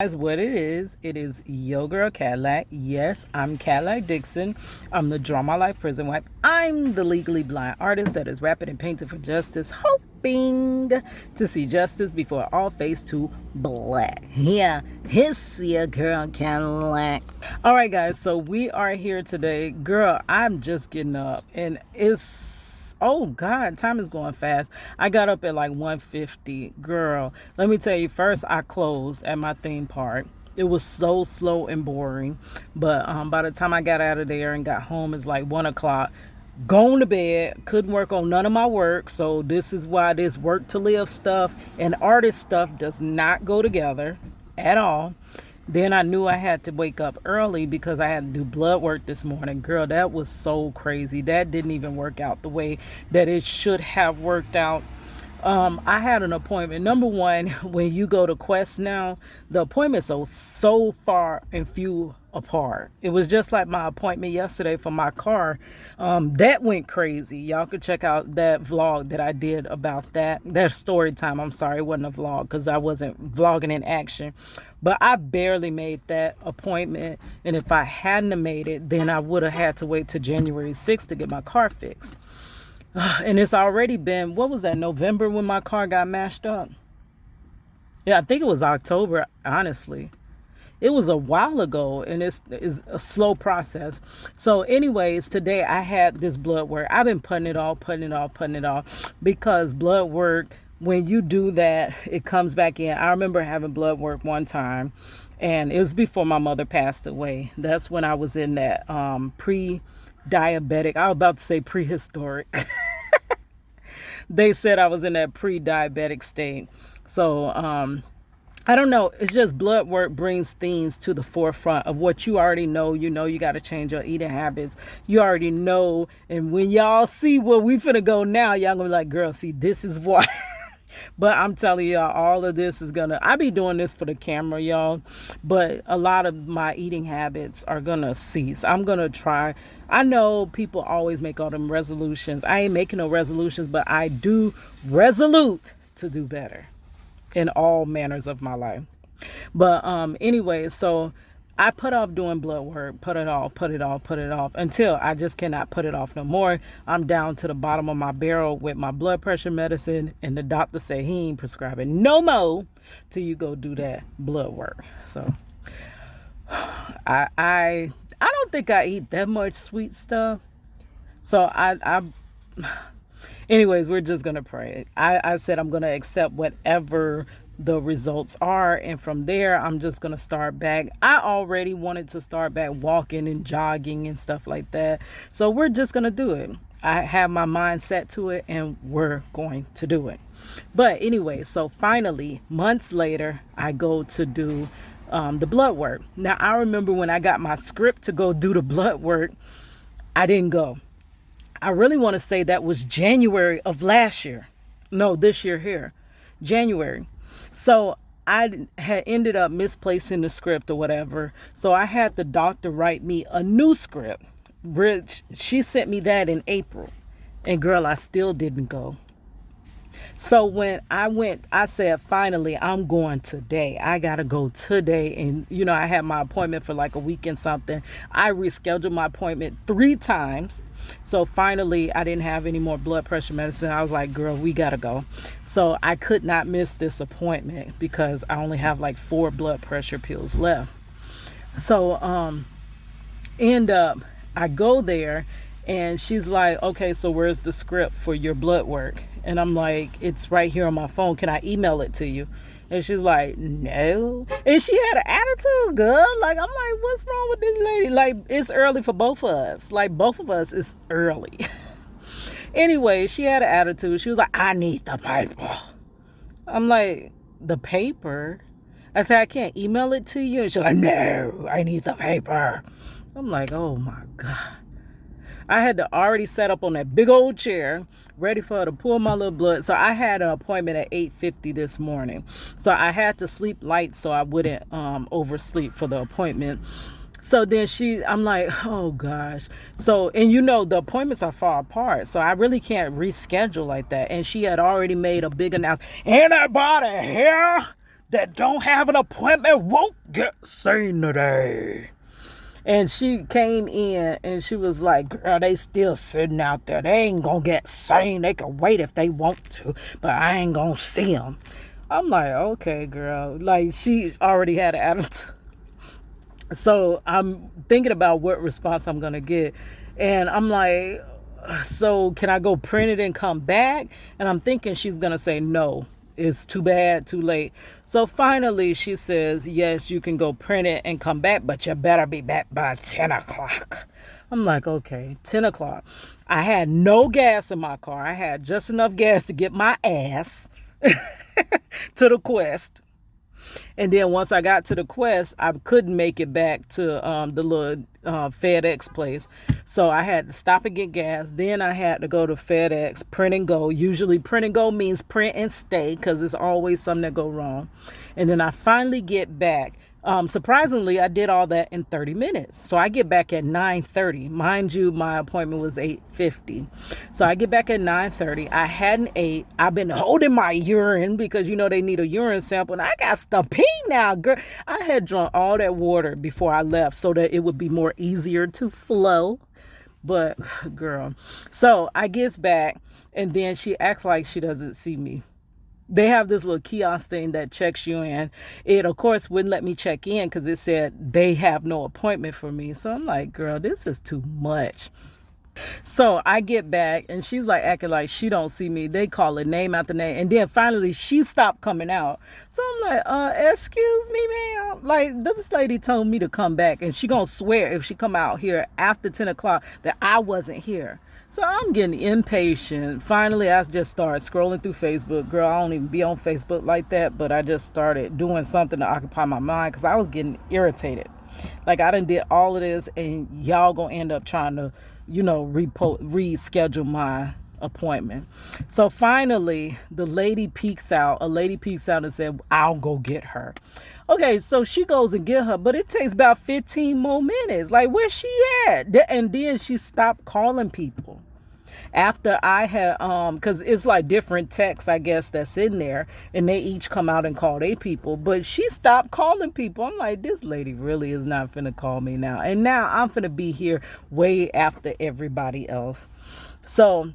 As what it is Yo Girl Cadillac. Yes, I'm Cadillac Dixon. I'm the Draw My Life Prison Wife. I'm the legally blind artist that is rapping and painting for justice, hoping to see justice before all face to black. Yeah, it's your girl Cadillac. All right, guys, so we are here today. Girl, I'm just getting up, and oh God, time is going fast. I got up at like 1:50. Girl, let me tell you, first I closed at my theme park. It was so slow and boring. But by the time I got out of there and got home, it's like 1 o'clock. Going to bed, couldn't work on none of my work. So this is why this work to live stuff and artist stuff does not go together at all. Then I knew I had to wake up early because I had to do blood work this morning. Girl, that was so crazy. That didn't even work out the way that it should have worked out. I had an appointment. Number one, when you go to Quest now, the appointments are so far and few apart. It was just like my appointment yesterday for my car. That went crazy. Y'all could check out that vlog that I did about that. That story time. I'm sorry, it wasn't a vlog because I wasn't vlogging in action. But I barely made that appointment. And if I hadn't have made it, then I would have had to wait till January 6th to get my car fixed. And it's already been, what was that, November when my car got mashed up? Yeah, I think it was October, honestly. It was a while ago, and it's a slow process. So anyways, today I had this blood work. I've been putting it off, because blood work, when you do that, it comes back in. I remember having blood work one time, and it was before my mother passed away. That's when I was in that pre-diabetic, I was about to say prehistoric. They said I was in that pre-diabetic state. So I don't know. It's just blood work brings things to the forefront of what you already know. You know you got to change your eating habits. You already know. And when y'all see where we finna go now, y'all gonna be like, girl, see, this is why. But I'm telling y'all, all of this is I be doing this for the camera, y'all. But a lot of my eating habits are gonna cease. I'm gonna try. I know people always make all them resolutions. I ain't making no resolutions, but I do resolute to do better in all manners of my life. But anyway, so I put off doing blood work, put it off until I just cannot put it off no more. I'm down to the bottom of my barrel with my blood pressure medicine, and the doctor said he ain't prescribing no more till you go do that blood work. So I don't think I eat that much sweet stuff. So anyways, we're just gonna pray. I said I'm gonna accept whatever the results are, and from there I'm just gonna start back. I already wanted to start back walking and jogging and stuff like that, so we're just gonna do it. I have my mind set to it, and we're going to do it. But anyway, so finally, months later, I go to do the blood work. Now I remember when I got my script to go do the blood work, I didn't go. I really want to say that was January of last year. No, this year here, January. So I had ended up misplacing the script or whatever. So I had the doctor write me a new script. She sent me that in April. And girl, I still didn't go. So when I went, I said, finally, I'm going today. I got to go today. And, I had my appointment for like a week and something. I rescheduled my appointment 3 times. So finally, I didn't have any more blood pressure medicine. I was like, girl, we got to go. So I could not miss this appointment because I only have like 4 blood pressure pills left. So I go there, and she's like, okay, so where's the script for your blood work? And I'm like, it's right here on my phone. Can I email it to you? And she's like, no. And she had an attitude, girl. Like, I'm like, what's wrong with this lady? Like, it's early for both of us. Like, both of us is early. Anyway, she had an attitude. She was like, I need the paper. I'm like, the paper? I said, I can't email it to you. And she's like, no, I need the paper. I'm like, oh my God. I had to already set up on that big old chair, ready for her to pull my little blood. So I had an appointment at 8:50 this morning. So I had to sleep light so I wouldn't oversleep for the appointment. So then I'm like, oh gosh. So, and the appointments are far apart. So I really can't reschedule like that. And she had already made a big announcement. Anybody here that don't have an appointment won't get seen today. And she came in and she was like, girl, they still sitting out there. They ain't gonna get seen. They can wait if they want to, but I ain't gonna see them. I'm like, okay, girl. Like, she already had an attitude. So I'm thinking about what response I'm gonna get. And I'm like, so can I go print it and come back? And I'm thinking she's gonna say no. It's too bad, too late. So finally she says, yes, you can go print it and come back, but you better be back by 10 o'clock. I'm like, okay, 10 o'clock. I had no gas in my car. I had just enough gas to get my ass to the Quest. And then once I got to the Quest, I couldn't make it back to the little FedEx place. So I had to stop and get gas. Then I had to go to FedEx, print and go. Usually print and go means print and stay because there's always something that go wrong. And then I finally get back. Surprisingly, I did all that in 30 minutes. So I get back at 9:30. Mind you, my appointment was 8:50. So I get back at 9:30. I hadn't ate. I've been holding my urine because, you know, they need a urine sample. And I got to pee now, girl. I had drunk all that water before I left so that it would be more easier to flow. But, girl. So I gets back and then she acts like she doesn't see me. They have this little kiosk thing that checks you in. It, of course, wouldn't let me check in because it said they have no appointment for me. So I'm like, girl, this is too much. So I get back and she's like acting like she don't see me. They call her name after name. And then finally she stopped coming out. So I'm like, excuse me, ma'am. Like, this lady told me to come back and she gonna swear if she come out here after 10 o'clock that I wasn't here. So I'm getting impatient. Finally, I just started scrolling through Facebook. Girl, I don't even be on Facebook like that, but I just started doing something to occupy my mind because I was getting irritated. Like, I done did all of this and y'all gonna end up trying to, you know, reschedule my appointment. So finally, a lady peeks out and said, I'll go get her. Okay, so she goes and get her, but it takes about 15 more minutes. Like, where's she at? And then she stopped calling people. After I had, because it's like different texts, I guess, that's in there, and they each come out and call their people, but she stopped calling people. I'm like, this lady really is not finna call me now. And now I'm finna be here way after everybody else. So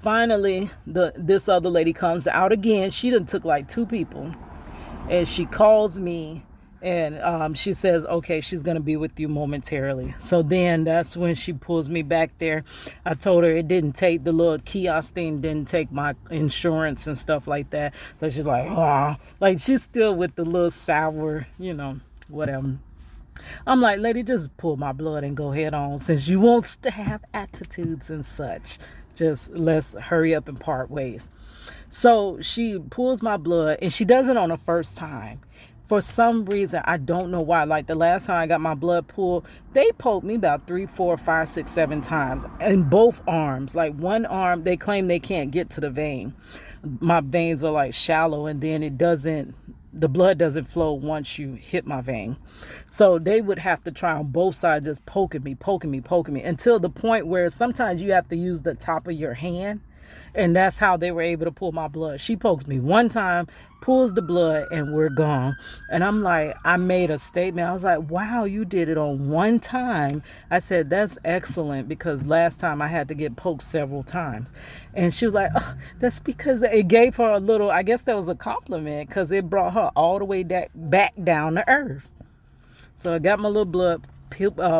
finally, this other lady comes out again. She done took like 2 people. And she calls me and she says, okay, she's going to be with you momentarily. So then that's when she pulls me back there. I told her it didn't take, the little kiosk thing didn't take my insurance and stuff like that. So she's like, oh, like she's still with the little sour, you know, whatever. I'm like, lady, just pull my blood and go head on since you want to have attitudes and such. Just let's hurry up and part ways. So she pulls my blood and she does it on the first time. For some reason, I don't know why. Like the last time I got my blood pulled, they poked me about 3, 4, 5, 6, 7 times in both arms. Like one arm, they claim they can't get to the vein. My veins are like shallow and then the blood doesn't flow once you hit my vein. So they would have to try on both sides, just poking me until the point where sometimes you have to use the top of your hand. And that's how they were able to pull my blood. She pokes me one time, pulls the blood, and we're gone. And I'm like, I made a statement. I was like, wow, you did it on one time. I said, that's excellent because last time I had to get poked several times. And she was like, oh, that's because it gave her a little, I guess that was a compliment because it brought her all the way back down to earth. So I got my little blood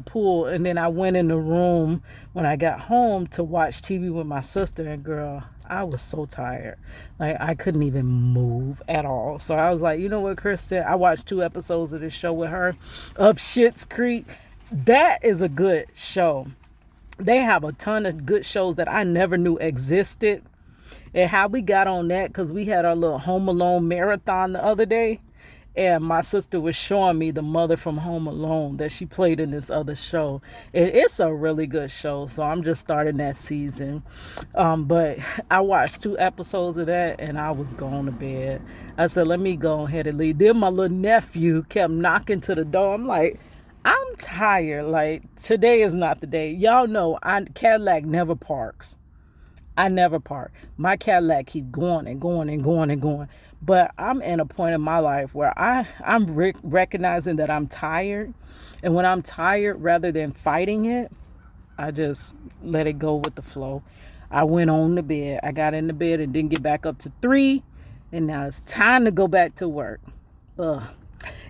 pool, and then I went in the room when I got home to watch TV with my sister, and girl, I was so tired. Like I couldn't even move at all. So I was like, you know what, Kristen, I watched 2 episodes of this show with her, Up Schitt's Creek. That is a good show. They have a ton of good shows that I never knew existed. And how we got on that, because we had our little Home Alone marathon the other day. And my sister was showing me the mother from Home Alone that she played in this other show. And it's a really good show. So I'm just starting that season. But I watched 2 episodes of that and I was going to bed. I said, let me go ahead and leave. Then my little nephew kept knocking to the door. I'm like, I'm tired. Like, today is not the day. Y'all know Cadillac never parks. I never park. My Cadillac keep going and going and going and going. But I'm in a point in my life where I'm recognizing that I'm tired. And when I'm tired, rather than fighting it, I just let it go with the flow. I went on to bed. I got in the bed and didn't get back up to 3. And now it's time to go back to work. Ugh.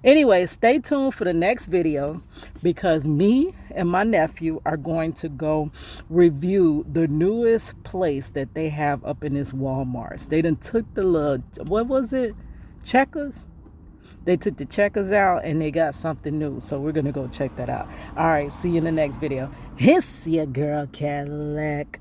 Anyway, stay tuned for the next video because me and my nephew are going to go review the newest place that they have up in this Walmart. They done took the little, what was it? Checkers? They took the checkers out and they got something new. So we're going to go check that out. All right, see you in the next video. It's your girl Cadillac.